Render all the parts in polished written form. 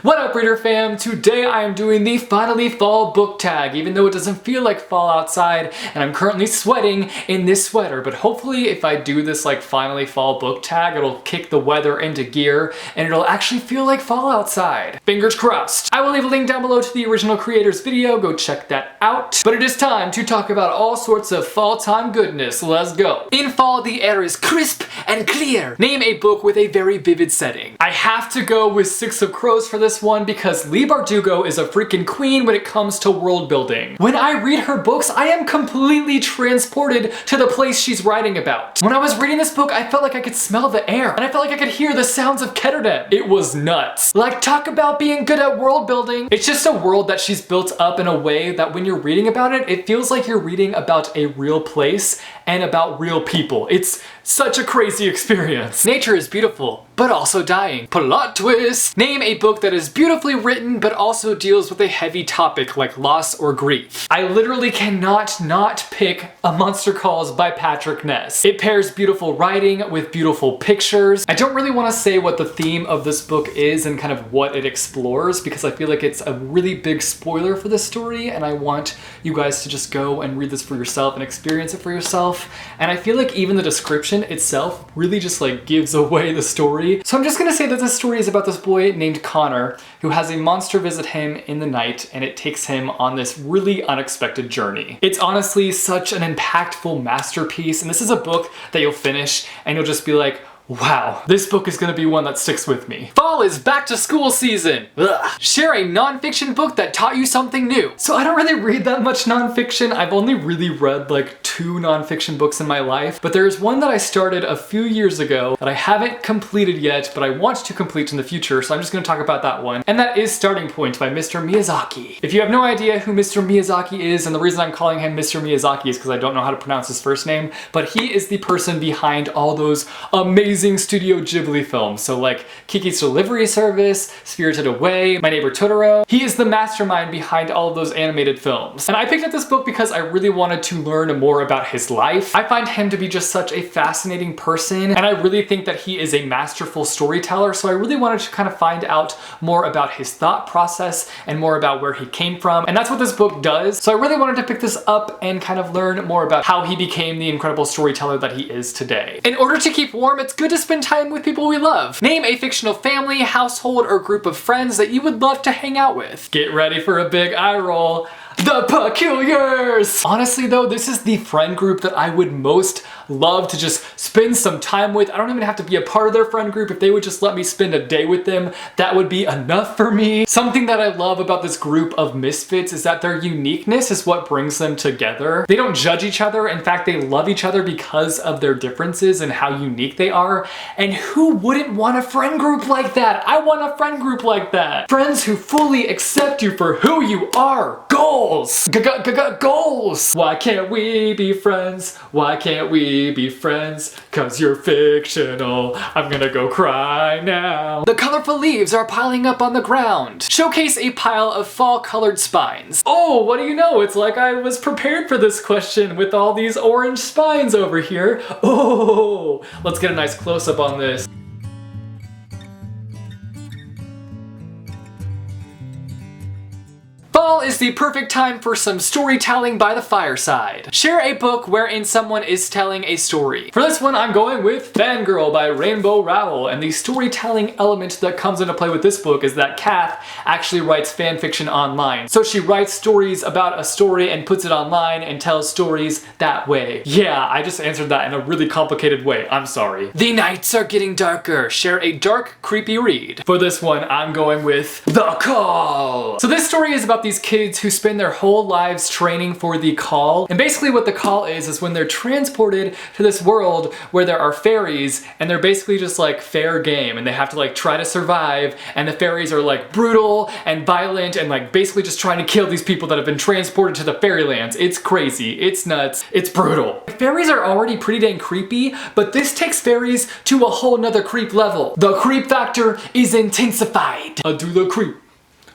What up, reader fam? Today I am doing the Finally Fall book tag, even though it doesn't feel like fall outside and I'm currently sweating in this sweater. But hopefully if I do this like Finally Fall book tag, it'll kick the weather into gear and it'll actually feel like fall outside. Fingers crossed. I will leave a link down below to the original creator's video, go check that out. But it is time to talk about all sorts of fall time goodness. Let's go. In fall, the air is crisp and clear. Name a book with a very vivid setting. I have to go with Six of Crows for this one because Leigh Bardugo is a freaking queen when it comes to world building. When I read her books, I am completely transported to the place she's writing about. When I was reading this book, I felt like I could smell the air and I felt like I could hear the sounds of Ketterdam. It was nuts. Like, talk about being good at world building. It's just a world that she's built up in a way that when you're reading about it, it feels like you're reading about a real place and about real people. It's such a crazy experience. Nature is beautiful, but also dying. Plot twist! Name a book that is beautifully written, but also deals with a heavy topic like loss or grief. I literally cannot not pick A Monster Calls by Patrick Ness. It pairs beautiful writing with beautiful pictures. I don't really want to say what the theme of this book is and kind of what it explores because I feel like it's a really big spoiler for this story and I want you guys to just go and read this for yourself and experience it for yourself. And I feel like even the description itself really just like gives away the story. So I'm just gonna say that this story is about this boy named Connor who has a monster visit him in the night and it takes him on this really unexpected journey. It's honestly such an impactful masterpiece and this is a book that you'll finish and you'll just be like, wow, this book is gonna be one that sticks with me. Fall is back to school season. Ugh. Share a nonfiction book that taught you something new. So I don't really read that much nonfiction. I've only really read like 2 nonfiction books in my life, but there's one that I started a few years ago that I haven't completed yet, but I want to complete in the future, so I'm just gonna talk about that one. And that is Starting Point by Mr. Miyazaki. If you have no idea who Mr. Miyazaki is, and the reason I'm calling him Mr. Miyazaki is because I don't know how to pronounce his first name, but he is the person behind all those amazing Studio Ghibli films. So like Kiki's Delivery Service, Spirited Away, My Neighbor Totoro. He is the mastermind behind all of those animated films. And I picked up this book because I really wanted to learn more about his life. I find him to be just such a fascinating person and I really think that he is a masterful storyteller, so I really wanted to kind of find out more about his thought process and more about where he came from, and that's what this book does. So I really wanted to pick this up and kind of learn more about how he became the incredible storyteller that he is today. In order to keep warm, it's good to spend time with people we love. Name a fictional family, household, or group of friends that you would love to hang out with. Get ready for a big eye roll. The Peculiars! Honestly though, this is the friend group that I would most love to just spend some time with. I don't even have to be a part of their friend group. If they would just let me spend a day with them, that would be enough for me. Something that I love about this group of misfits is that their uniqueness is what brings them together. They don't judge each other. In fact, they love each other because of their differences and how unique they are. And who wouldn't want a friend group like that? I want a friend group like that. Friends who fully accept you for who you are. Goals! Goals! Why can't we be friends? Why can't we be friends? 'Cause you're fictional. I'm gonna go cry now. The colorful leaves are piling up on the ground. Showcase a pile of fall-colored spines. Oh, what do you know? It's like I was prepared for this question with all these orange spines over here. Oh, let's get a nice close-up on this. Fall is the perfect time for some storytelling by the fireside. Share a book wherein someone is telling a story. For this one, I'm going with Fangirl by Rainbow Rowell, and the storytelling element that comes into play with this book is that Kath actually writes fan fiction online. So she writes stories about a story and puts it online and tells stories that way. Yeah, I just answered that in a really complicated way. I'm sorry. The nights are getting darker. Share a dark, creepy read. For this one, I'm going with The Call. So this story is about these kids who spend their whole lives training for the call. And basically what the call is when they're transported to this world where there are fairies and they're basically just like fair game and they have to like try to survive, and the fairies are like brutal and violent and like basically just trying to kill these people that have been transported to the fairylands. It's crazy, it's nuts, it's brutal. Fairies are already pretty dang creepy, but this takes fairies to a whole nother creep level. The creep factor is intensified. I do the creep.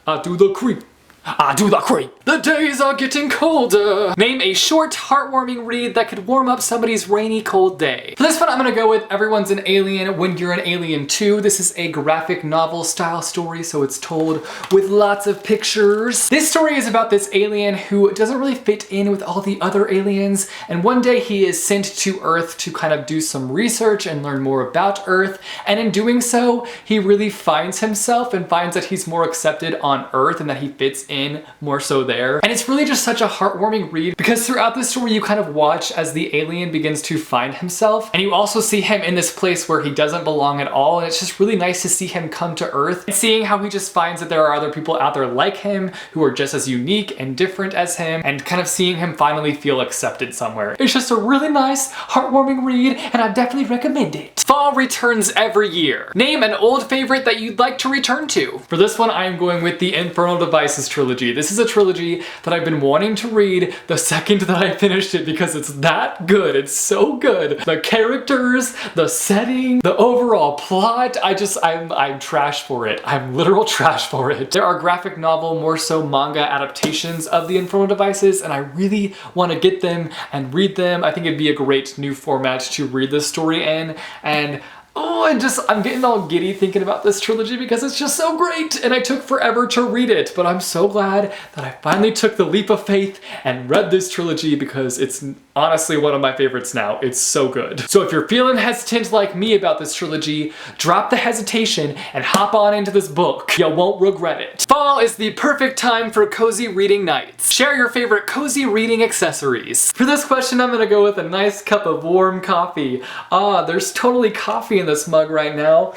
I do the creep. I do the creep. The The days are getting colder. Name a short, heartwarming read that could warm up somebody's rainy, cold day. For this one, I'm gonna go with Everyone's an Alien When You're an Alien Too. This is a graphic novel style story, so it's told with lots of pictures. This story is about this alien who doesn't really fit in with all the other aliens, and one day he is sent to Earth to kind of do some research and learn more about Earth, and in doing so, he really finds himself and finds that he's more accepted on Earth and that he fits in more so there. And it's really just such a heartwarming read because throughout this story you kind of watch as the alien begins to find himself, and you also see him in this place where he doesn't belong at all, and it's just really nice to see him come to Earth and seeing how he just finds that there are other people out there like him who are just as unique and different as him, and kind of seeing him finally feel accepted somewhere. It's just a really nice, heartwarming read, and I definitely recommend it. Fall returns every year. Name an old favorite that you'd like to return to. For this one, I am going with the Infernal Devices trilogy. This is a trilogy that I've been wanting to read the second that I finished it because it's that good. It's so good. The characters, the setting, the overall plot, I'm trash for it. I'm literal trash for it. There are graphic novel, more so manga adaptations of the Infernal Devices, and I really want to get them and read them. I think it'd be a great new format to read this story in, and I'm getting all giddy thinking about this trilogy because it's just so great, and I took forever to read it, but I'm so glad that I finally took the leap of faith and read this trilogy because it's honestly one of my favorites now. It's so good. So if you're feeling hesitant like me about this trilogy, drop the hesitation and hop on into this book. You won't regret it. Fall is the perfect time for cozy reading nights. Share your favorite cozy reading accessories. For this question, I'm gonna go with a nice cup of warm coffee. There's totally coffee in this mug right now.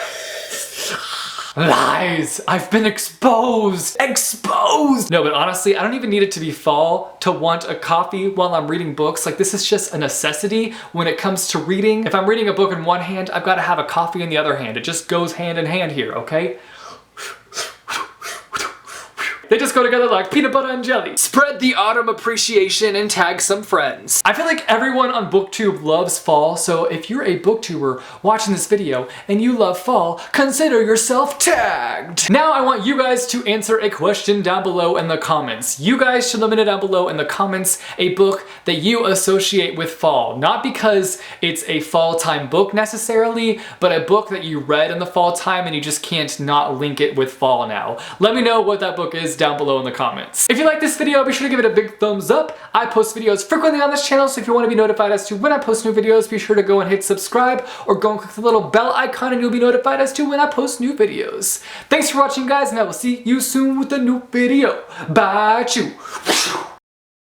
Lies! I've been exposed! Exposed! No, but honestly, I don't even need it to be fall to want a coffee while I'm reading books. Like, this is just a necessity when it comes to reading. If I'm reading a book in one hand, I've got to have a coffee in the other hand. It just goes hand in hand here, okay? They just go together like peanut butter and jelly. Spread the autumn appreciation and tag some friends. I feel like everyone on BookTube loves fall, so if you're a booktuber watching this video and you love fall, consider yourself tagged. Now I want you guys to answer a question down below in the comments. You guys should let me know down below in the comments a book that you associate with fall. Not because it's a fall time book necessarily, but a book that you read in the fall time and you just can't not link it with fall now. Let me know what that book is down below in the comments. If you like this video, be sure to give it a big thumbs up. I post videos frequently on this channel, so if you want to be notified as to when I post new videos, be sure to go and hit subscribe or go and click the little bell icon and you'll be notified as to when I post new videos. Thanks for watching, guys, and I will see you soon with a new video. Bye, chew.